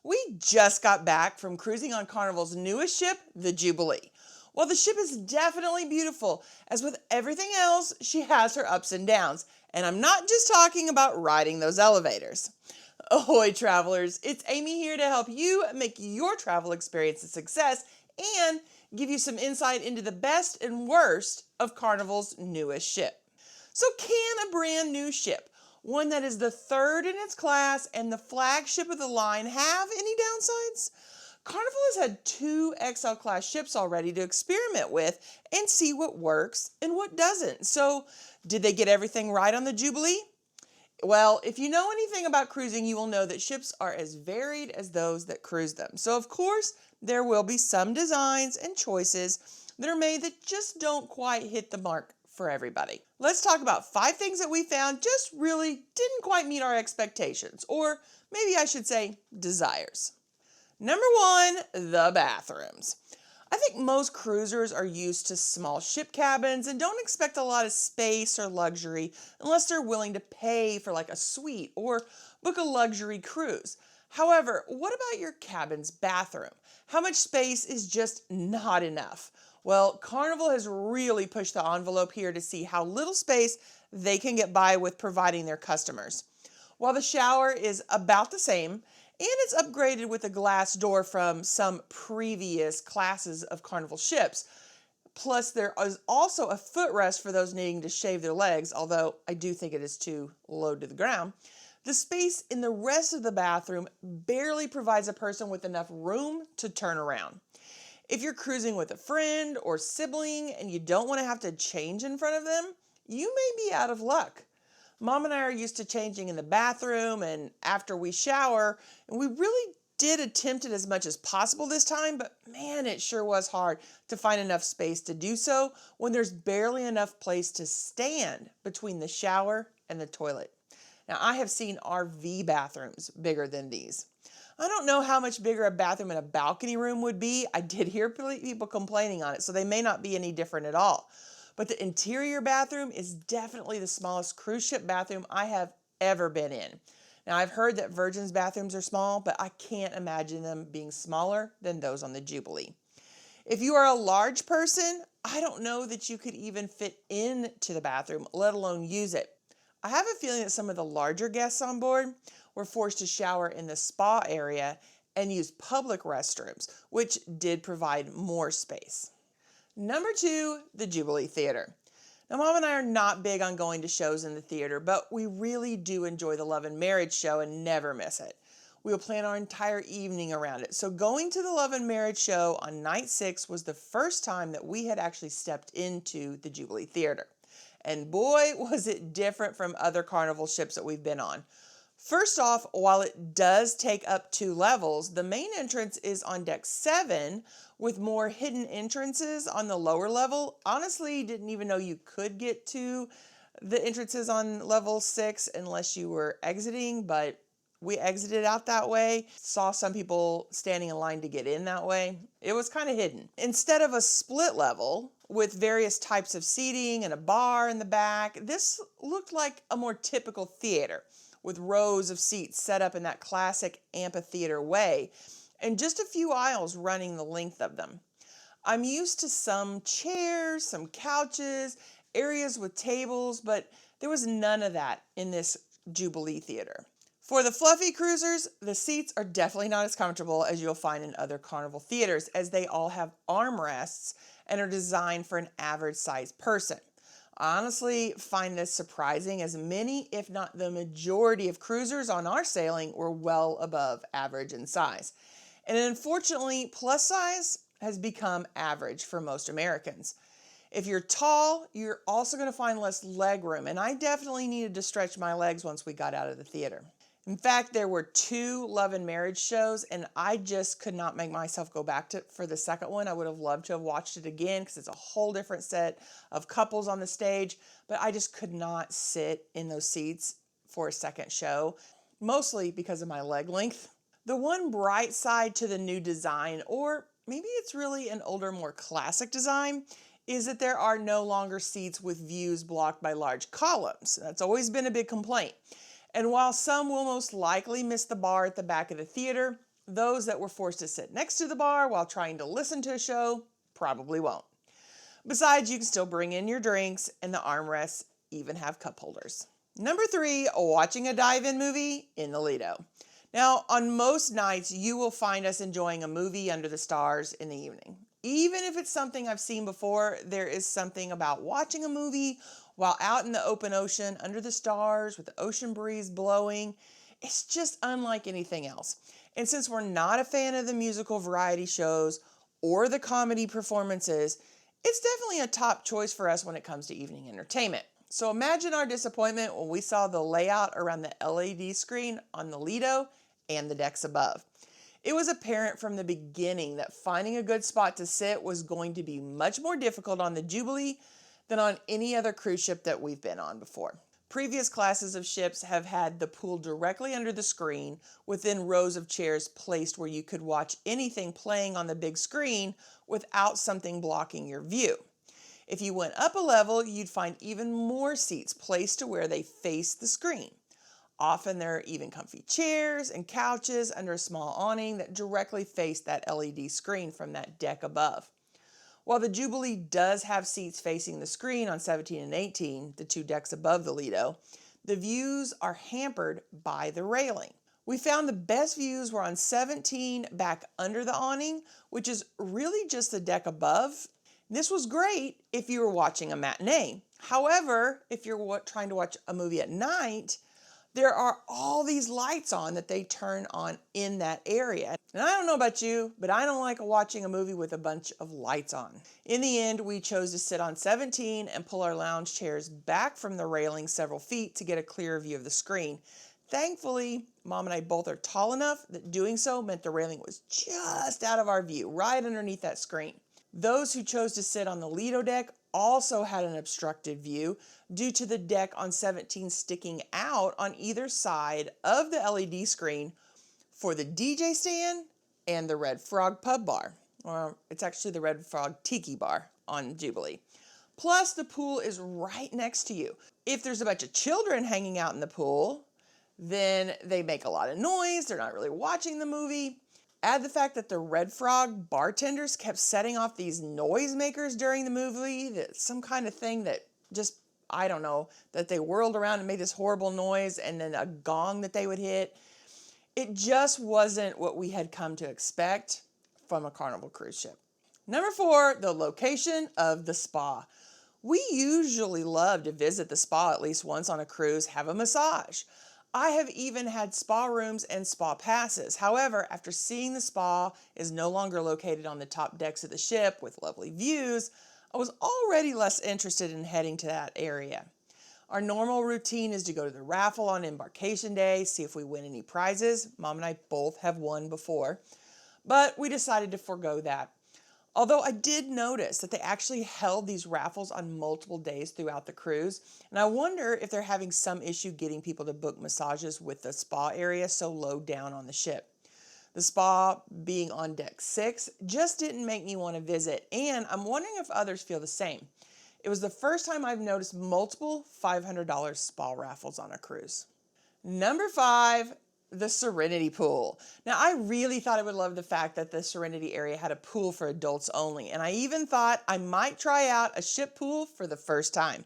We just got back from cruising on Carnival's newest ship, the Jubilee. While the ship is definitely beautiful, as with everything else, she has her ups and downs. And I'm not just talking about riding those elevators. Ahoy, travelers! It's Amy here to help you make your travel experience a success and give you some insight into the best and worst of Carnival's newest ship. So, can a brand new ship, one that is the third in its class and the flagship of the line, have any downsides? Carnival has had 2 XL class ships already to experiment with and see what works and what doesn't. So, did they get everything right on the Jubilee? Well, if you know anything about cruising, you will know that ships are as varied as those that cruise them. So, of course, there will be some designs and choices that are made that just don't quite hit the mark for everybody. Let's talk about 5 things that we found just really didn't quite meet our expectations, or maybe I should say desires. Number 1, the bathrooms. I think most cruisers are used to small ship cabins and don't expect a lot of space or luxury unless they're willing to pay for like a suite or book a luxury cruise. However, what about your cabin's bathroom? How much space is just not enough? Well, Carnival has really pushed the envelope here to see how little space they can get by with providing their customers. While the shower is about the same, and it's upgraded with a glass door from some previous classes of Carnival ships. Plus, there is also a footrest for those needing to shave their legs, although I do think it is too low to the ground. The space in the rest of the bathroom barely provides a person with enough room to turn around. If you're cruising with a friend or sibling and you don't want to have to change in front of them, you may be out of luck. Mom and I are used to changing in the bathroom and after we shower, and we really did attempt it as much as possible this time, but man, it sure was hard to find enough space to do so when there's barely enough place to stand between the shower and the toilet. Now, I have seen RV bathrooms bigger than these. I don't know how much bigger a bathroom in a balcony room would be. I did hear people complaining on it, so they may not be any different at all. But the interior bathroom is definitely the smallest cruise ship bathroom I have ever been in. Now, I've heard that Virgin's bathrooms are small, but I can't imagine them being smaller than those on the Jubilee. If you are a large person, I don't know that you could even fit into the bathroom, let alone use it. I have a feeling that some of the larger guests on board were forced to shower in the spa area and use public restrooms, which did provide more space. Number 2, the Jubilee Theater. Now, Mom and I are not big on going to shows in the theater, but we really do enjoy the Love and Marriage show and never miss it. We'll plan our entire evening around it. So going to the Love and Marriage show on night 6 was the first time that we had actually stepped into the Jubilee Theater. And boy, was it different from other Carnival ships that we've been on. First off, while it does take up 2 levels, the main entrance is on deck 7 with more hidden entrances on the lower level. Honestly, didn't even know you could get to the entrances on level 6 unless you were exiting, but we exited out that way. Saw some people standing in line to get in that way. It was kind of hidden. Instead of a split level with various types of seating and a bar in the back, this looked like a more typical theater, with rows of seats set up in that classic amphitheater way, and just a few aisles running the length of them. I'm used to some chairs, some couches, areas with tables, but there was none of that in this Jubilee Theater. For the fluffy cruisers, the seats are definitely not as comfortable as you'll find in other Carnival theaters, as they all have armrests and are designed for an average-sized person. I honestly find this surprising, as many, if not the majority of cruisers on our sailing were well above average in size. And unfortunately, plus size has become average for most Americans. If you're tall, you're also going to find less leg room, and I definitely needed to stretch my legs once we got out of the theater. In fact, there were 2 Love and Marriage shows, and I just could not make myself go back for the second one. I would have loved to have watched it again because it's a whole different set of couples on the stage, but I just could not sit in those seats for a second show, mostly because of my leg length. The one bright side to the new design, or maybe it's really an older, more classic design, is that there are no longer seats with views blocked by large columns. That's always been a big complaint. And while some will most likely miss the bar at the back of the theater, Those that were forced to sit next to the bar while trying to listen to a show probably won't. Besides, you can still bring in your drinks, and the armrests even have cup holders. Number 3, watching a dive-in movie in the Lido. Now, on most nights, you will find us enjoying a movie under the stars in the evening. Even if it's something I've seen before, there is something about watching a movie while out in the open ocean under the stars with the ocean breeze blowing. It's just unlike anything else. And since we're not a fan of the musical variety shows or the comedy performances, it's definitely a top choice for us when it comes to evening entertainment. So imagine our disappointment when we saw the layout around the LED screen on the Lido and the decks above. It was apparent from the beginning that finding a good spot to sit was going to be much more difficult on the Jubilee than on any other cruise ship that we've been on before. Previous classes of ships have had the pool directly under the screen within rows of chairs placed where you could watch anything playing on the big screen without something blocking your view. If you went up a level, you'd find even more seats placed to where they face the screen. Often there are even comfy chairs and couches under a small awning that directly face that LED screen from that deck above. While the Jubilee does have seats facing the screen on 17 and 18, the 2 decks above the Lido, the views are hampered by the railing. We found the best views were on 17 back under the awning, which is really just the deck above. This was great if you were watching a matinee. However, if you're trying to watch a movie at night, there are all these lights on that they turn on in that area. And I don't know about you, but I don't like watching a movie with a bunch of lights on. In the end, we chose to sit on 17 and pull our lounge chairs back from the railing several feet to get a clearer view of the screen. Thankfully, Mom and I both are tall enough that doing so meant the railing was just out of our view, right underneath that screen. Those who chose to sit on the Lido deck also had an obstructed view due to the deck on 17 sticking out on either side of the LED screen for the DJ stand and the Red Frog pub bar. Or it's actually the Red Frog Tiki bar on Jubilee. Plus, the pool is right next to you. If there's a bunch of children hanging out in the pool, then they make a lot of noise. They're not really watching the movie. Add the fact that the Red Frog bartenders kept setting off these noisemakers during the movie, that's some kind of thing that just, I don't know, that they whirled around and made this horrible noise, and then a gong that they would hit. It just wasn't what we had come to expect from a Carnival cruise ship. Number 4, the location of the spa. We usually love to visit the spa at least once on a cruise, have a massage. I have even had spa rooms and spa passes. However, after seeing the spa is no longer located on the top decks of the ship with lovely views, I was already less interested in heading to that area. Our normal routine is to go to the raffle on embarkation day, see if we win any prizes. Mom and I both have won before, but we decided to forego that. Although I did notice that they actually held these raffles on multiple days throughout the cruise, and I wonder if they're having some issue getting people to book massages with the spa area so low down on the ship. The spa being on deck 6 just didn't make me want to visit, and I'm wondering if others feel the same. It was the first time I've noticed multiple $500 spa raffles on a cruise. Number 5, the Serenity Pool. Now, I really thought I would love the fact that the Serenity area had a pool for adults only, and I even thought I might try out a ship pool for the first time.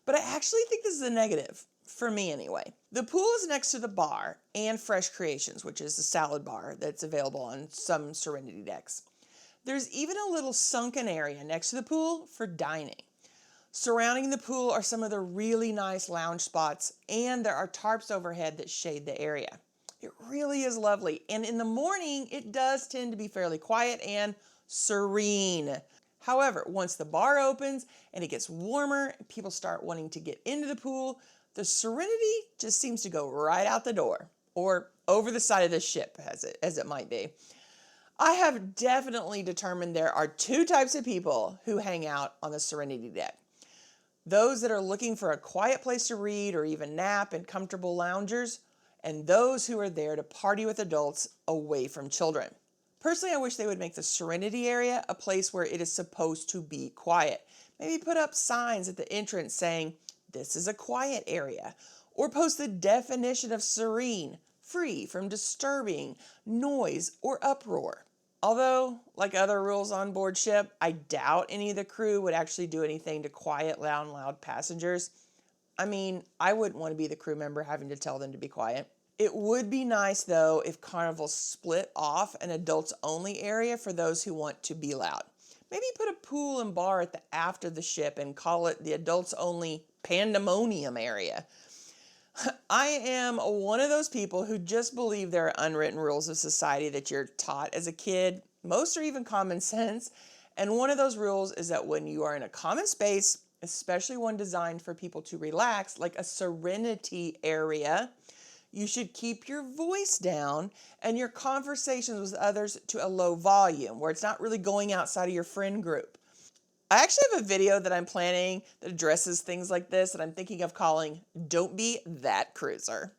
But I actually think this is a negative, for me anyway. The pool is next to the bar and Fresh Creations, which is the salad bar that's available on some Serenity decks. There's even a little sunken area next to the pool for dining. Surrounding the pool are some of the really nice lounge spots, and there are tarps overhead that shade the area. It really is lovely, and in the morning, it does tend to be fairly quiet and serene. However, once the bar opens and it gets warmer and people start wanting to get into the pool, the Serenity just seems to go right out the door, or over the side of the ship, as it might be. I have definitely determined there are 2 types of people who hang out on the Serenity deck. Those that are looking for a quiet place to read or even nap and comfortable loungers, and those who are there to party with adults away from children. Personally, I wish they would make the Serenity area a place where it is supposed to be quiet. Maybe put up signs at the entrance saying, "This is a quiet area," or post the definition of serene free from disturbing noise or uproar. Although, like other rules on board ship, I doubt any of the crew would actually do anything to quiet loud passengers. I mean, I wouldn't want to be the crew member having to tell them to be quiet. It would be nice, though, if Carnival split off an adults-only area for those who want to be loud. Maybe put a pool and bar at the aft of the ship and call it the adults-only pandemonium area. I am one of those people who just believe there are unwritten rules of society that you're taught as a kid. Most are even common sense. And one of those rules is that when you are in a common space, especially one designed for people to relax, like a serenity area, you should keep your voice down and your conversations with others to a low volume where it's not really going outside of your friend group. I actually have a video that I'm planning that addresses things like this that I'm thinking of calling Don't Be That Cruiser.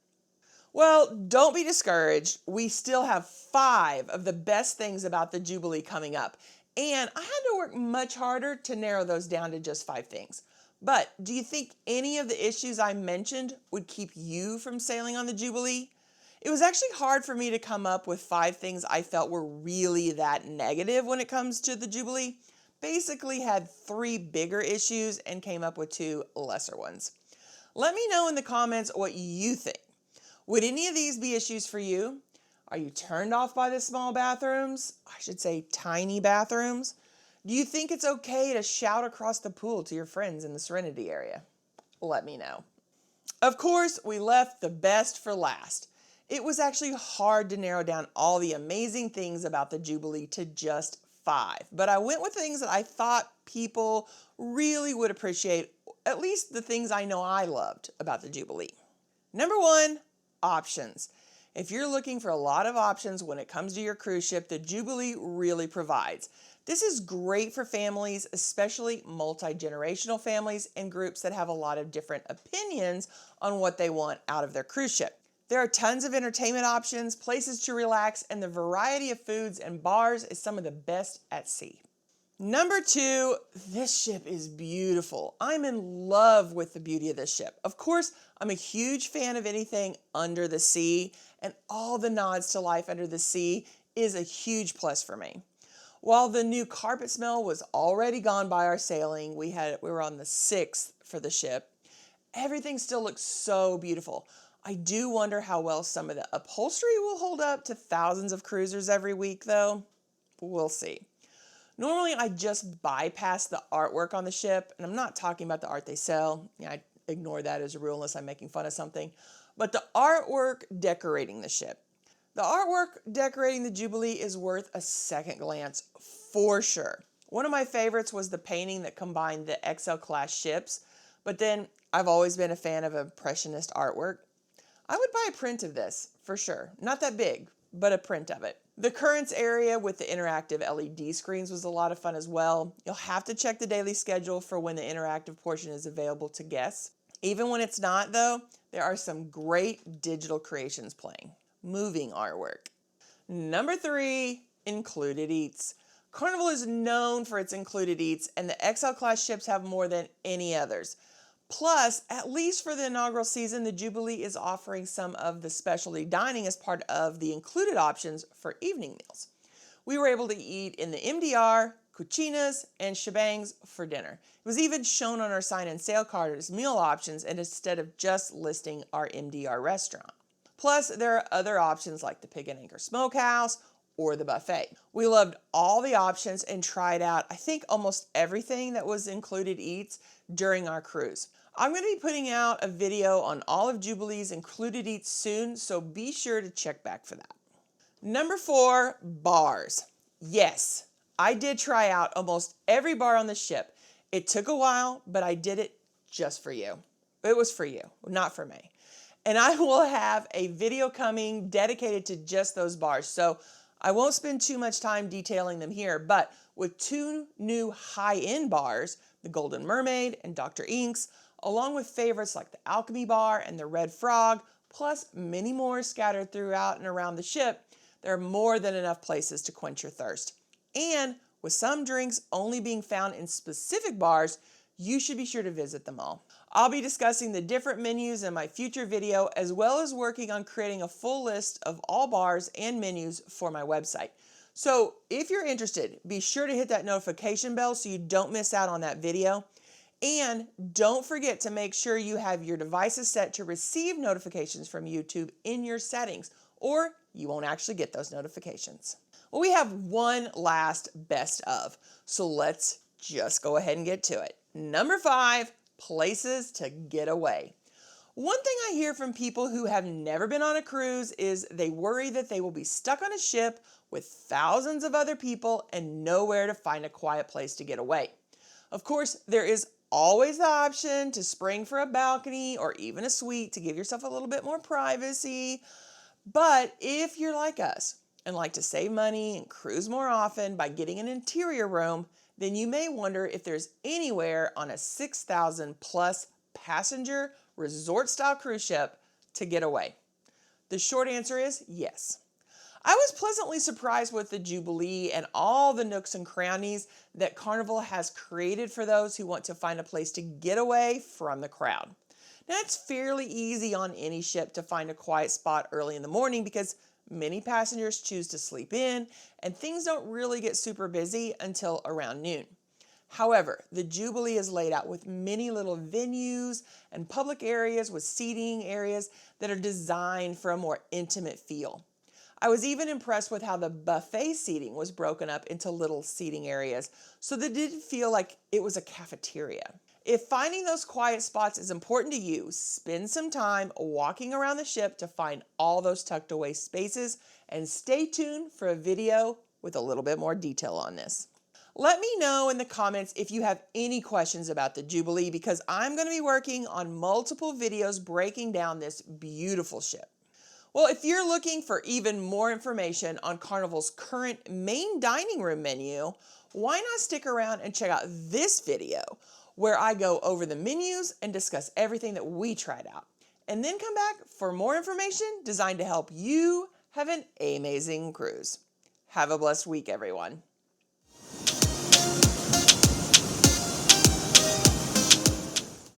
Well, don't be discouraged. We still have 5 of the best things about the Jubilee coming up. And I had to work much harder to narrow those down to just 5 things. But do you think any of the issues I mentioned would keep you from sailing on the Jubilee? It was actually hard for me to come up with 5 things I felt were really that negative when it comes to the Jubilee. Basically had 3 bigger issues and came up with 2 lesser ones. Let me know in the comments what you think. Would any of these be issues for you? Are you turned off by the small bathrooms? I should say tiny bathrooms. Do you think it's okay to shout across the pool to your friends in the Serenity area? Let me know. Of course, we left the best for last. It was actually hard to narrow down all the amazing things about the Jubilee to just 5, but I went with things that I thought people really would appreciate, at least the things I know I loved about the Jubilee. Number 1, options. If you're looking for a lot of options when it comes to your cruise ship, the Jubilee really provides. This is great for families, especially multi-generational families and groups that have a lot of different opinions on what they want out of their cruise ship. There are tons of entertainment options, places to relax, and the variety of foods and bars is some of the best at sea. Number 2, this ship is beautiful. I'm in love with the beauty of this ship. Of course, I'm a huge fan of anything under the sea, and all the nods to life under the sea is a huge plus for me. While the new carpet smell was already gone by our sailing, we were on the 6th for the ship, everything still looks so beautiful. I do wonder how well some of the upholstery will hold up to thousands of cruisers every week, though. We'll see. Normally, I just bypass the artwork on the ship, and I'm not talking about the art they sell. I ignore that as a rule unless I'm making fun of something. But the artwork decorating the ship. The artwork decorating the Jubilee is worth a second glance for sure. One of my favorites was the painting that combined the XL class ships, but then I've always been a fan of impressionist artwork. I would buy a print of this, for sure. Not that big, but a print of it. The currents area with the interactive LED screens was a lot of fun as well. You'll have to check the daily schedule for when the interactive portion is available to guests. Even when it's not, though, there are some great digital creations playing. Moving artwork. Number 3, included eats. Carnival is known for its included eats, and the XL class ships have more than any others. Plus, at least for the inaugural season, the Jubilee is offering some of the specialty dining as part of the included options for evening meals. We were able to eat in the MDR, cucinas, and shebangs for dinner. It was even shown on our sign and sail card as meal options and instead of just listing our MDR restaurant. Plus, there are other options like the Pig and Anchor Smokehouse or the buffet. We loved all the options and tried out, I think, almost everything that was included eats during our cruise. I'm going to be putting out a video on all of Jubilee's included eats soon, so be sure to check back for that. Number 4, bars. Yes, I did try out almost every bar on the ship. It took a while, but I did it just for you. It was for you, not for me. And I will have a video coming dedicated to just those bars, so I won't spend too much time detailing them here, but with 2 new high-end bars, the Golden Mermaid and Dr. Inks, along with favorites like the Alchemy Bar and the Red Frog, plus many more scattered throughout and around the ship, there are more than enough places to quench your thirst. And with some drinks only being found in specific bars, you should be sure to visit them all. I'll be discussing the different menus in my future video, as well as working on creating a full list of all bars and menus for my website. So if you're interested, be sure to hit that notification bell so you don't miss out on that video. And don't forget to make sure you have your devices set to receive notifications from YouTube in your settings, or you won't actually get those notifications. Well, we have one last best of, so let's just go ahead and get to it. Number 5, places to get away. One thing I hear from people who have never been on a cruise is they worry that they will be stuck on a ship with thousands of other people and nowhere to find a quiet place to get away. Of course, there is always the option to spring for a balcony or even a suite to give yourself a little bit more privacy. But if you're like us and like to save money and cruise more often by getting an interior room, then you may wonder if there's anywhere on a 6,000 plus passenger resort style cruise ship to get away. The short answer is yes. I was pleasantly surprised with the Jubilee and all the nooks and crannies that Carnival has created for those who want to find a place to get away from the crowd. Now, it's fairly easy on any ship to find a quiet spot early in the morning because many passengers choose to sleep in and things don't really get super busy until around noon. However, the Jubilee is laid out with many little venues and public areas with seating areas that are designed for a more intimate feel. I was even impressed with how the buffet seating was broken up into little seating areas so that it didn't feel like it was a cafeteria. If finding those quiet spots is important to you, spend some time walking around the ship to find all those tucked away spaces and stay tuned for a video with a little bit more detail on this. Let me know in the comments if you have any questions about the Jubilee because I'm going to be working on multiple videos breaking down this beautiful ship. Well, if you're looking for even more information on Carnival's current main dining room menu, why not stick around and check out this video where I go over the menus and discuss everything that we tried out. And then come back for more information designed to help you have an amazing cruise. Have a blessed week, everyone.